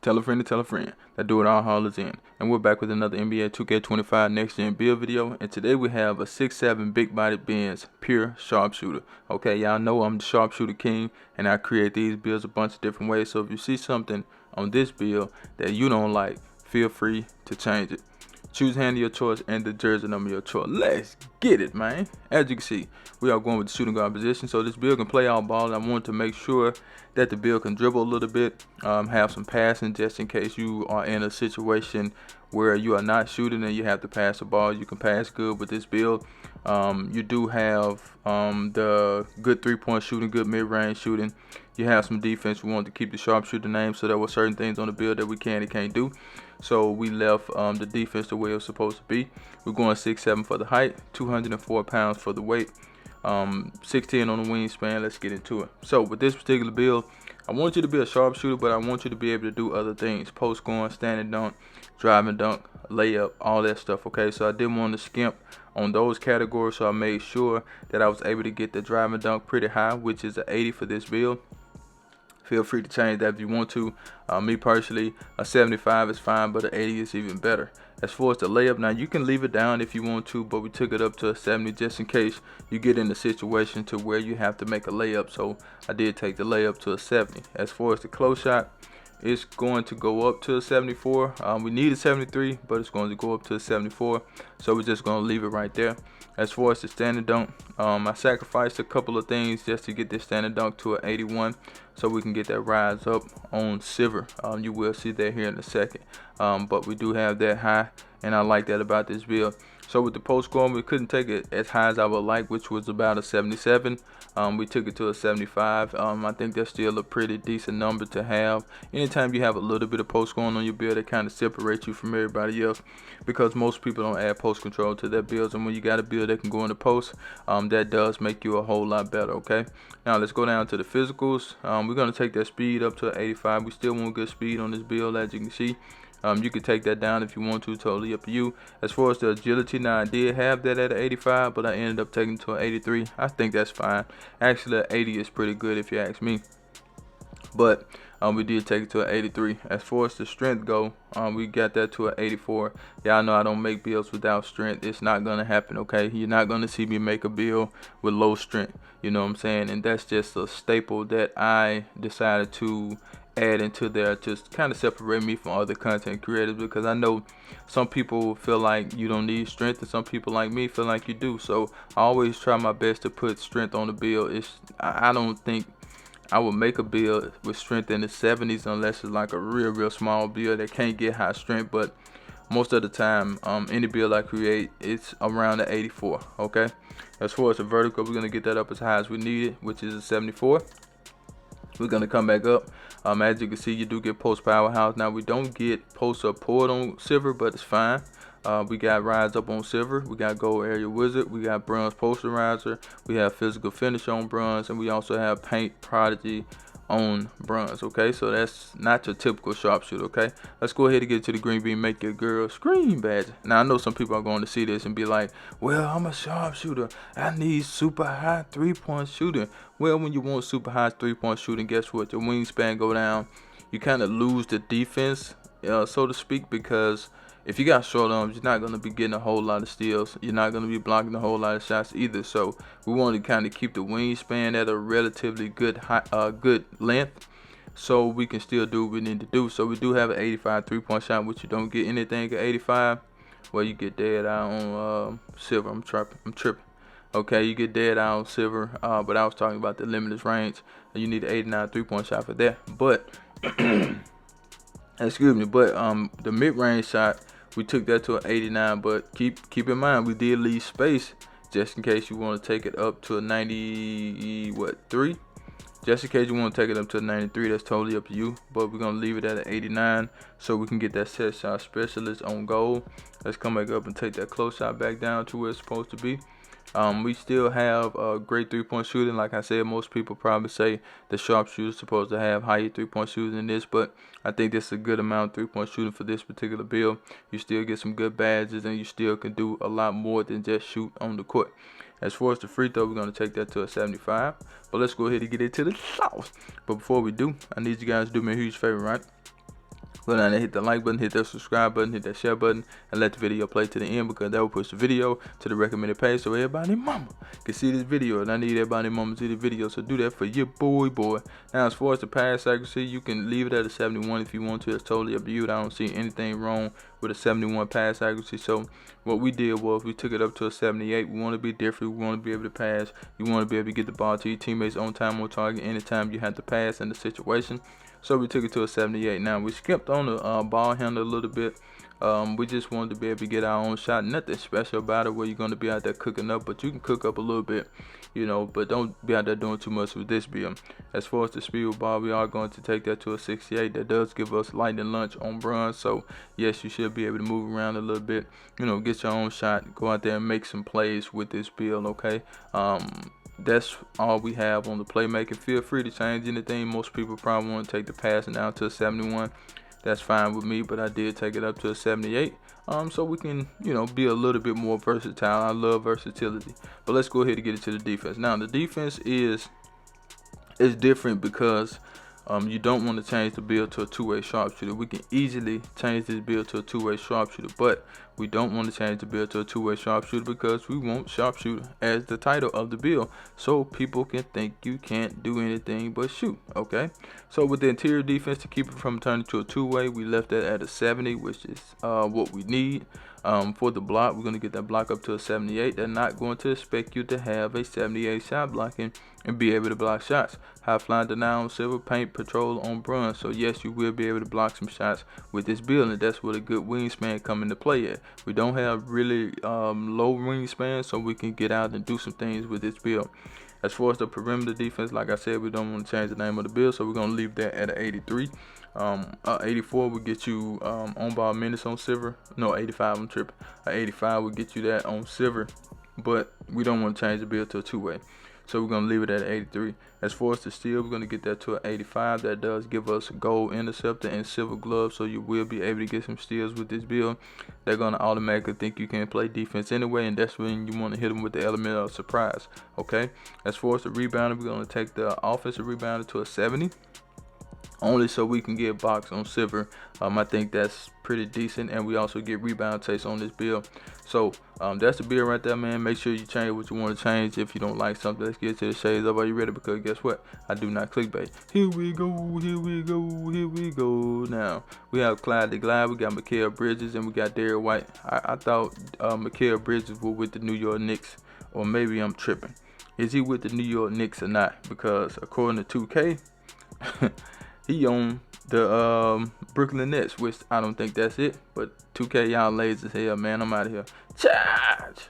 Tell a friend to tell a friend. That Do It All Hall is in. And we're back with another NBA 2K25 Next Gen build video. And today we have a 6'7" big bodied Benz pure sharpshooter. Okay, y'all know I'm the sharpshooter king and I create these builds a bunch of different ways. So if you see something on this build that you don't like, feel free to change it. Choose hand of your choice and the jersey number of your choice. Let's get it, man. As you can see, we are going with the shooting guard position. So this build can play all ball. I want to make sure that the build can dribble a little bit, have some passing just in case you are in a situation where you are not shooting and you have to pass the ball. You can pass good with this build. You do have the good three-point shooting, good mid-range shooting. You have some defense. We want to keep the sharpshooter name, so there were certain things on the build that we can and can't do. So we left the defense the way it was supposed to be. We're going 6'7" for the height, 204 pounds for the weight, 6'10" on the wingspan. Let's get into it. So with this particular build, I want you to be a sharpshooter, but I want you to be able to do other things: post scoring, standing dunk, driving dunk, layup, all that stuff. Okay, so I didn't want to skimp on those categories, so I made sure that I was able to get the driving dunk pretty high, which is an 80 for this build. Feel free to change that if you want to. Me personally, a 75 is fine, but an 80 is even better. As far as the layup, now you can leave it down if you want to, but we took it up to a 70 just in case you get in a situation to where you have to make a layup. So I did take the layup to a 70. As far as the close shot, it's going to go up to a 74. We need a 73, but it's going to go up to a 74. So we're just going to leave it right there. As far as the standing dunk, I sacrificed a couple of things just to get this standing dunk to an 81, so we can get that rise up on silver. You will see that here in a second. But we do have that high, and I like that about this build. So with the post scoring, we couldn't take it as high as I would like, which was about a 77. We took it to a 75. I think that's still a pretty decent number to have. Anytime you have a little bit of post scoring on your build, it kind of separates you from everybody else, because most people don't add post control to their builds, and when you got a build that can go in the post, that does make you a whole lot better. Okay, now let's go down to the physicals. We're going to take that speed up to 85. We still want good speed on this build, as you can see. You can take that down if you want to, totally up to you. As far as the agility, now I did have that at 85, but I ended up taking it to an 83. I think that's fine. Actually, an 80 is pretty good if you ask me. But we did take it to an 83. As far as the strength go, we got that to an 84. Y'all know I don't make builds without strength. It's not gonna happen, okay? You're not gonna see me make a build with low strength. You know what I'm saying? And that's just a staple that I decided to add into there to kind of separate me from other content creators, because I know some people feel like you don't need strength and some people like me feel like you do. So I always try my best to put strength on the build. I don't think I would make a build with strength in the 70s unless it's like a real small build that can't get high strength. But most of the time, any build I create, it's around the 84. Okay, as far as the vertical, we're gonna get that up as high as we need it, which is a 74. We're gonna come back up. As you can see, you do get post powerhouse. Now we don't get post support on silver, but it's fine. We got rise up on silver. We got gold area wizard. We got bronze posterizer. We have physical finish on bronze, and we also have paint prodigy on bronze. Okay, so that's not your typical sharpshooter. Okay, let's go ahead and get to the green bean make your girl scream badge. Now I know some people are going to see this and be like, well, I'm a sharpshooter, I need super high 3-point shooting. Well, when you want super high 3-point shooting, guess what? Your wingspan go down. You kind of lose the defense, so to speak, because if you got short arms, you're not going to be getting a whole lot of steals. You're not going to be blocking a whole lot of shots either. So we want to kind of keep the wingspan at a relatively good good length, so we can still do what we need to do. So we do have an 85 3-point shot, which you don't get anything at 85. Well, you get dead out on silver. I'm tripping. Okay, you get dead out on silver, but I was talking about the limitless range. You need an 89 3-point shot for that. But excuse me, but the mid-range shot, we took that to an 89, but keep in mind we did leave space just in case you want to take it up to a 93. Just in case you want to take it up to a 93, that's totally up to you. But we're gonna leave it at an 89 so we can get that set shot specialist on goal. Let's come back up and take that close shot back down to where it's supposed to be. We still have a great 3-point shooting. Like I said, most people probably say the sharpshooter is supposed to have higher 3-point shooting than this, but I think this is a good amount of 3-point shooting for this particular build. You still get some good badges, and you still can do a lot more than just shoot on the court. As far as the free throw, we're going to take that to a 75. But let's go ahead and get into the sauce. But before we do, I need you guys to do me a huge favor, right? Go down there, hit the like button, hit that subscribe button, hit that share button, and let the video play to the end, because that will push the video to the recommended page so everybody mama can see this video. And I need everybody mama to see the video, so do that for your boy. Now, as far as the pass accuracy, you can leave it at a 71 if you want to. It's totally up to you. I don't see anything wrong with a 71 pass accuracy. So what we did was we took it up to a 78. We want to be different. We want to be able to pass. You want to be able to get the ball to your teammates on time, on target, anytime you have to pass in the situation. So we took it to a 78. Now, we skipped on the ball handle a little bit. We just wanted to be able to get our own shot. Nothing special about it where you're going to be out there cooking up, but you can cook up a little bit, you know, but don't be out there doing too much with this build. As far as the speed with ball, we are going to take that to a 68. That does give us lightning lunch on bronze. So yes, you should be able to move around a little bit, you know, get your own shot, go out there and make some plays with this build. Okay. That's all we have on the playmaking. Feel free to change anything. Most people probably want to take the passing down to a 71. That's fine with me, but I did take it up to a 78. So we can, you know, be a little bit more versatile. I love versatility. But let's go ahead and get into the defense. Now, the defense is different because you don't want to change the build to a two-way sharpshooter. We can easily change this build to a two-way sharpshooter, but we don't want to change the build to a two-way sharpshooter because we want sharpshooter as the title of the build, so people can think you can't do anything but shoot. Okay, so with the interior defense, to keep it from turning to a two-way, we left that at a 70, which is what we need. For the block, we're going to get that block up to a 78. They're not going to expect you to have a 78 shot blocking and be able to block shots. High flying deny on silver, paint patrol on bronze. So yes, you will be able to block some shots with this build, and that's where a good wingspan come into play at. We don't have really low wingspan, so we can get out and do some things with this build. As far as the perimeter defense, like I said, we don't want to change the name of the build, so we're going to leave that at an 83. 84 will get you on ball minutes on silver. No, 85, I'm tripping. 85 will get you that on silver, but we don't want to change the build to a two-way. So we're going to leave it at 83. As far as the steal, we're going to get that to an 85. That does give us a gold interceptor and silver gloves, so you will be able to get some steals with this build. They're going to automatically think you can play defense anyway, and that's when you want to hit them with the element of surprise. Okay. As far as the rebounding, we're going to take the offensive rebounder to a 70. Only so we can get box on silver. I think that's pretty decent, and we also get rebound taste on this build. So that's the build right there, man. Make sure you change what you want to change. If you don't like something, let's get to the shades up. Are you ready? Because guess what? I do not clickbait. Here we go. Now we have Clyde the Glide, we got Mikal Bridges, and we got Derrick White. I thought Mikal Bridges was with the New York Knicks, or maybe I'm tripping. Is he with the New York Knicks or not? Because according to 2K, he on the Brooklyn Nets, which I don't think that's it. But 2K, y'all lazy as hell, man. I'm out of here. Charge!